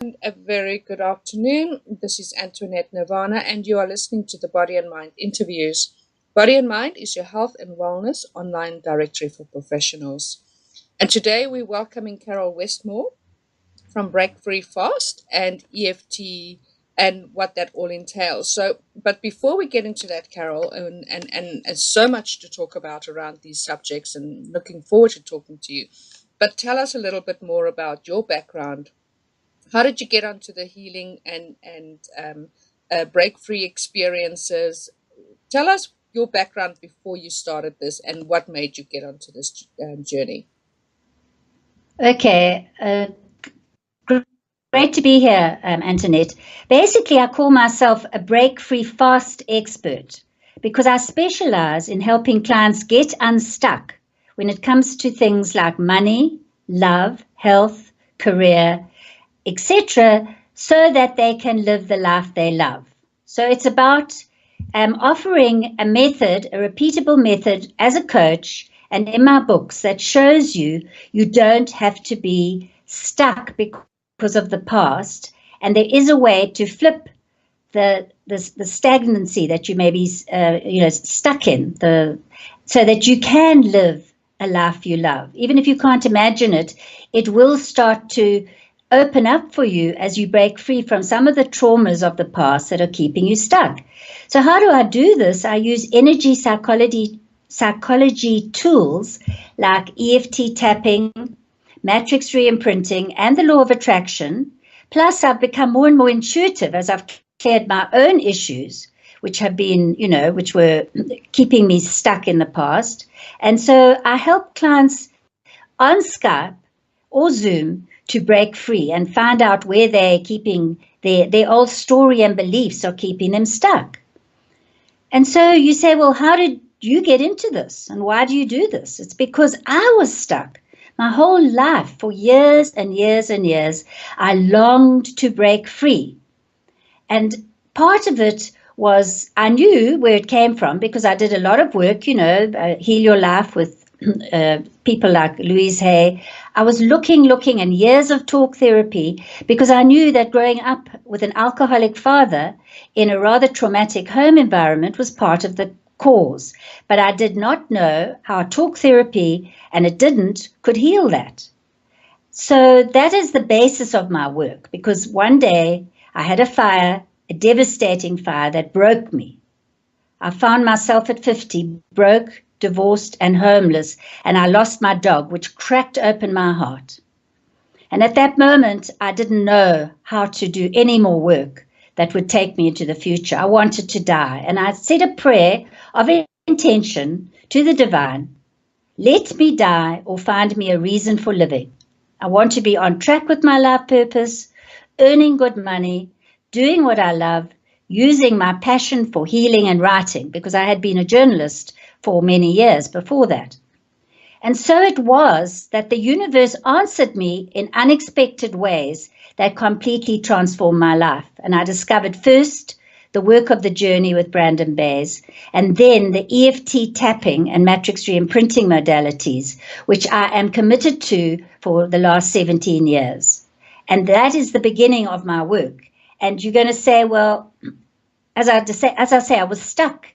A very good afternoon. This is Antoinette Nirvana, and you are listening to the Body and Mind interviews. Body and Mind is your health and wellness online directory for professionals. And today we're welcoming Caryl Westmore from Break Free Fast and EFT and what that all entails. But before we get into that, Caryl, and so much to talk about around these subjects, and looking forward to talking to you. But tell us a little bit more about your background. How did you get onto the healing and break free experiences? Tell us your background before you started this and what made you get onto this journey. Okay, great to be here, Antoinette. Basically, I call myself a break-free fast expert because I specialize in helping clients get unstuck when it comes to things like money, love, health, career, etc., so that they can live the life they love. So it's about offering a method, a repeatable method as a coach and in my books that shows you don't have to be stuck because of the past, and there is a way to flip the stagnancy that you may be stuck in, so that you can live a life you love. Even if you can't imagine it, it will start to open up for you as you break free from some of the traumas of the past that are keeping you stuck. So how do I do this? I use energy psychology tools like EFT tapping, matrix re-imprinting, and the law of attraction. Plus, I've become more and more intuitive as I've cleared my own issues, which have been, which were keeping me stuck in the past. And so I help clients on Skype or Zoom to break free and find out where they're keeping their old story and beliefs are keeping them stuck. And so you say, well, how did you get into this? And why do you do this? It's because I was stuck. My whole life, for years and years and years, I longed to break free. And part of it was I knew where it came from because I did a lot of work, Heal Your Life with people like Louise Hay. I was looking and years of talk therapy because I knew that growing up with an alcoholic father in a rather traumatic home environment was part of the cause. But I did not know how talk therapy, and it could heal that. So that is the basis of my work, because one day I had a devastating fire that broke me. I found myself at 50, broke, divorced and homeless, and I lost my dog, which cracked open my heart. And at that moment, I didn't know how to do any more work that would take me into the future. I wanted to die. And I said a prayer of intention to the divine: let me die or find me a reason for living. I want to be on track with my life purpose, earning good money, doing what I love, using my passion for healing and writing, because I had been a journalist for many years before that. And so it was that the universe answered me in unexpected ways that completely transformed my life. And I discovered first the work of the journey with Brandon Bays, and then the EFT tapping and matrix re-imprinting modalities, which I am committed to for the last 17 years. And that is the beginning of my work. And you're going to say, well, as I say, I was stuck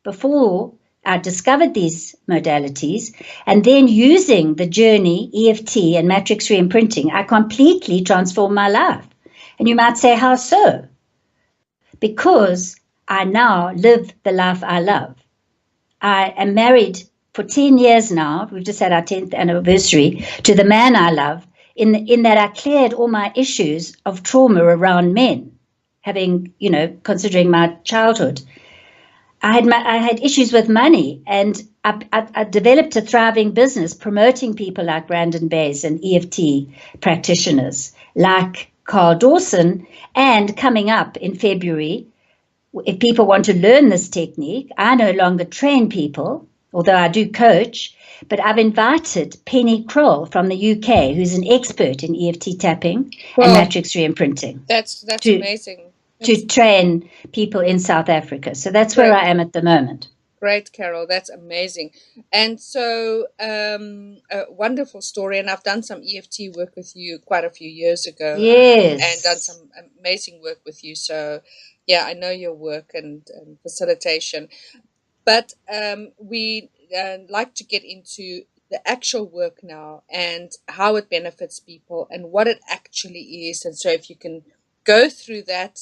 before I discovered these modalities, and then using the journey, EFT and matrix re-imprinting, I completely transformed my life. And you might say, how so? Because I now live the life I love. I am married for 10 years now. We've just had our 10th anniversary to the man I love, in that I cleared all my issues of trauma around men, considering my childhood. I had issues with money, and I developed a thriving business promoting people like Brandon Bays and EFT practitioners like Carl Dawson. And coming up in February, if people want to learn this technique, I no longer train people, although I do coach, but I've invited Penny Kroll from the UK, who's an expert in EFT tapping and matrix re-imprinting. That's amazing. To train people in South Africa. So that's where I am at the moment. Great, Caryl. That's amazing. And so, a wonderful story. And I've done some EFT work with you quite a few years ago, and done Yes. some amazing work with you. So, yeah, I know your work and facilitation. But we like to get into the actual work now and how it benefits people and what it actually is. And so, if you can go through that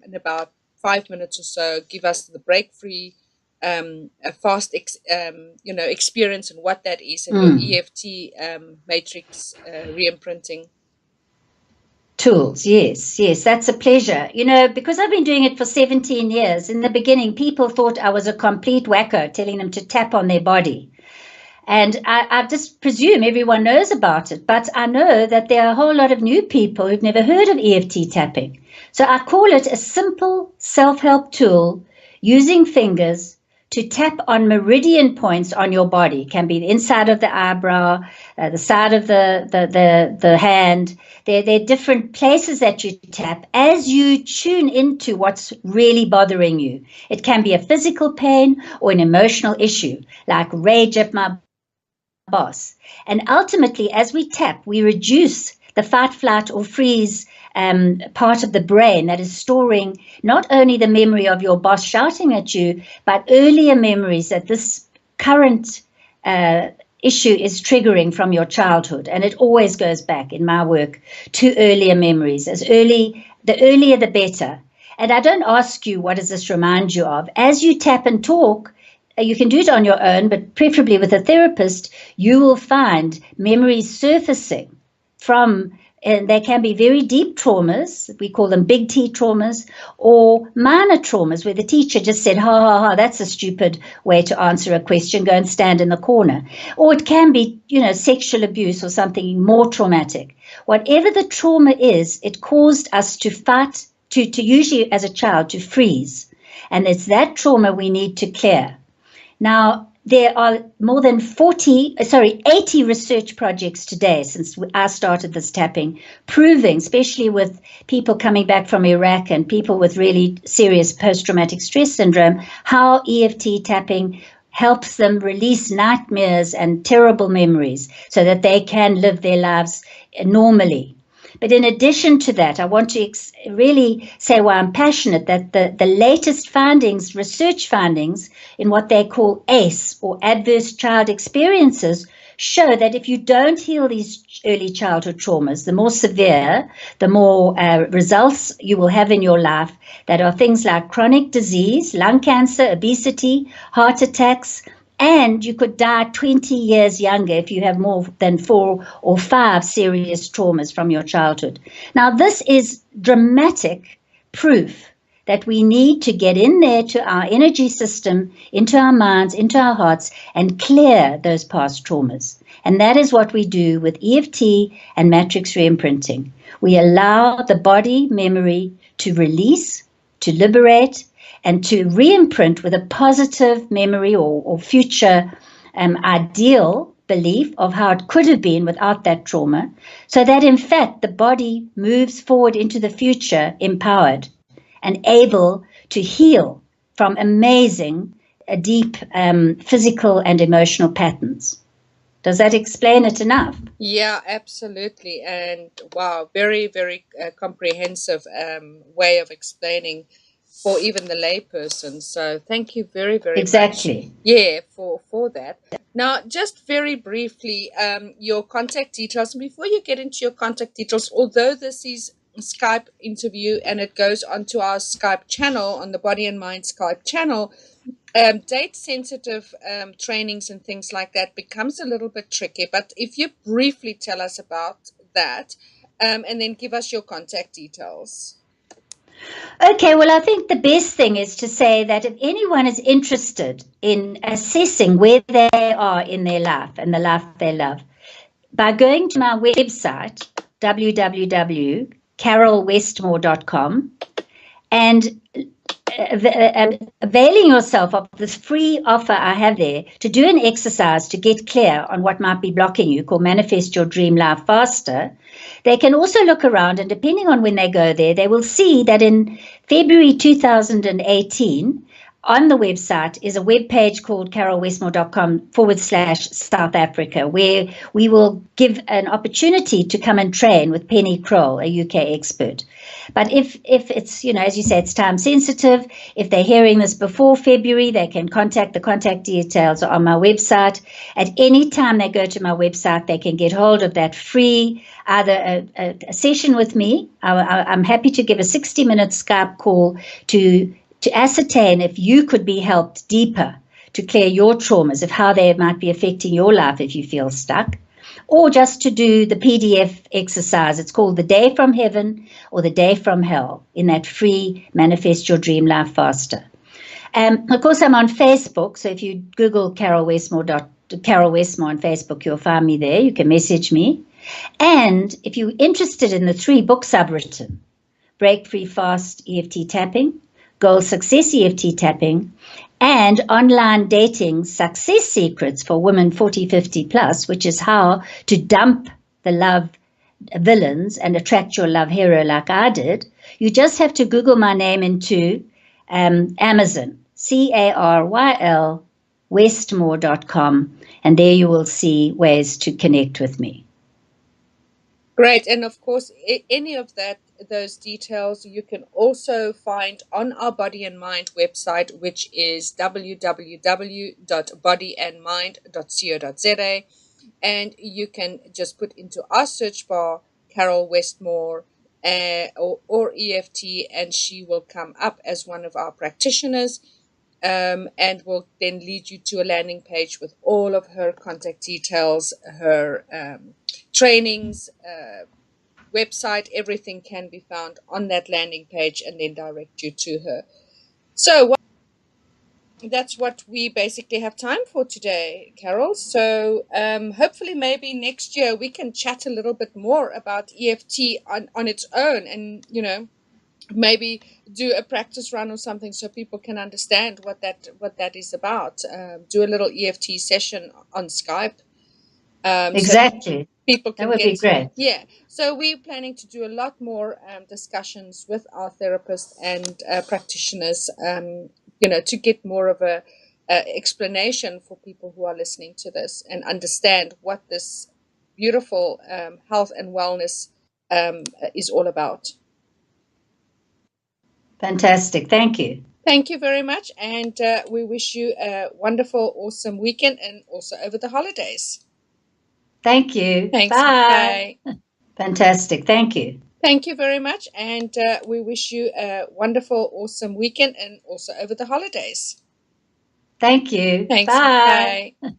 in about 5 minutes or so, give us the break free, a fast, experience and what that is, and your Mm. EFT matrix re-imprinting. Tools, yes, yes, that's a pleasure. Because I've been doing it for 17 years, in the beginning, people thought I was a complete wacko telling them to tap on their body. And I just presume everyone knows about it, but I know that there are a whole lot of new people who've never heard of EFT tapping. So I call it a simple self-help tool using fingers to tap on meridian points on your body. It can be the inside of the eyebrow, the side of the hand. There are different places that you tap as you tune into what's really bothering you. It can be a physical pain or an emotional issue, like rage at my boss. And ultimately, as we tap, we reduce the fight, flight, or freeze part of the brain that is storing not only the memory of your boss shouting at you, but earlier memories that this current issue is triggering from your childhood. And it always goes back in my work to earlier memories. The earlier, the better. And I don't ask you, what does this remind you of? As you tap and talk, you can do it on your own, but preferably with a therapist, you will find memories surfacing from, and they can be very deep traumas, we call them big T traumas, or minor traumas where the teacher just said, ha, ha, ha, that's a stupid way to answer a question, go and stand in the corner. Or it can be, sexual abuse or something more traumatic. Whatever the trauma is, it caused us to fight, to usually as a child, to freeze. And it's that trauma we need to clear. Now, there are more than 80 research projects today since I started this tapping, proving, especially with people coming back from Iraq and people with really serious post-traumatic stress syndrome, how EFT tapping helps them release nightmares and terrible memories so that they can live their lives normally. But in addition to that, I want to really say why I'm passionate that the latest findings, research findings in what they call ACE or adverse child experiences, show that if you don't heal these early childhood traumas, the more severe, the more results you will have in your life that are things like chronic disease, lung cancer, obesity, heart attacks, and you could die 20 years younger if you have more than 4 or 5 serious traumas from your childhood. Now, this is dramatic proof that we need to get in there to our energy system, into our minds, into our hearts, and clear those past traumas. And that is what we do with EFT and matrix reimprinting. We allow the body memory to release, to liberate, and to re-imprint with a positive memory or future ideal belief of how it could have been without that trauma, so that in fact the body moves forward into the future empowered and able to heal from amazing, deep physical and emotional patterns. Does that explain it enough? Yeah, absolutely. And wow, very, very comprehensive way of explaining for even the layperson. So thank you very, very much. Exactly. Yeah, for that. Now, just very briefly, your contact details. And before you get into your contact details, although this is a Skype interview and it goes onto our Skype channel, on the Body and Mind Skype channel, date sensitive trainings and things like that becomes a little bit tricky. But if you briefly tell us about that, and then give us your contact details. Okay, well, I think the best thing is to say that if anyone is interested in assessing where they are in their life and the life they love, by going to my website, www.carylwestmore.com, and availing yourself of this free offer I have there to do an exercise to get clear on what might be blocking you, called Manifest Your Dream Life Faster. They can also look around, and depending on when they go there, they will see that in February 2018, on the website is a web page called carolwestmore.com/South Africa, where we will give an opportunity to come and train with Penny Kroll, a UK expert. But if it's, as you say, it's time sensitive, if they're hearing this before February, they can contact the contact details on my website. At any time they go to my website, they can get hold of that free, either a session with me. I'm happy to give a 60-minute Skype call to ascertain if you could be helped deeper to clear your traumas, of how they might be affecting your life if you feel stuck, or just to do the PDF exercise. It's called the Day from Heaven or the Day from Hell, in that free Manifest Your Dream Life Faster. Of course, I'm on Facebook, so if you Google Caryl Westmore on Facebook, you'll find me there. You can message me. And if you're interested in the 3 books I've written, Break Free Fast EFT Tapping, Goal Success EFT Tapping, and Online Dating Success Secrets for Women 40-50 plus, which is how to dump the love villains and attract your love hero like I did, you just have to Google my name into Amazon, Caryl Westmore.com, and there you will see ways to connect with me. Great. And of course, any of those details you can also find on our Body and Mind website, which is www.bodyandmind.co.za. And you can just put into our search bar Caryl Westmore or EFT, and she will come up as one of our practitioners, and will then lead you to a landing page with all of her contact details, her trainings, website. Everything can be found on that landing page, and then direct you to her. So that's what we basically have time for today, Caryl. So hopefully maybe next year we can chat a little bit more about EFT on its own, and maybe do a practice run or something so people can understand what that is about. Do a little EFT session on Skype. Exactly. So people can that would be great. Yeah. So we're planning to do a lot more discussions with our therapists and practitioners, to get more of a explanation for people who are listening to this and understand what this beautiful health and wellness is all about. Fantastic. Thank you. Thank you very much. And we wish you a wonderful, awesome weekend, and also over the holidays. Thank you. Thanks. Bye. Fantastic. Thank you. Thank you very much. And we wish you a wonderful, awesome weekend, and also over the holidays. Thank you. Thanks. Bye. Bye.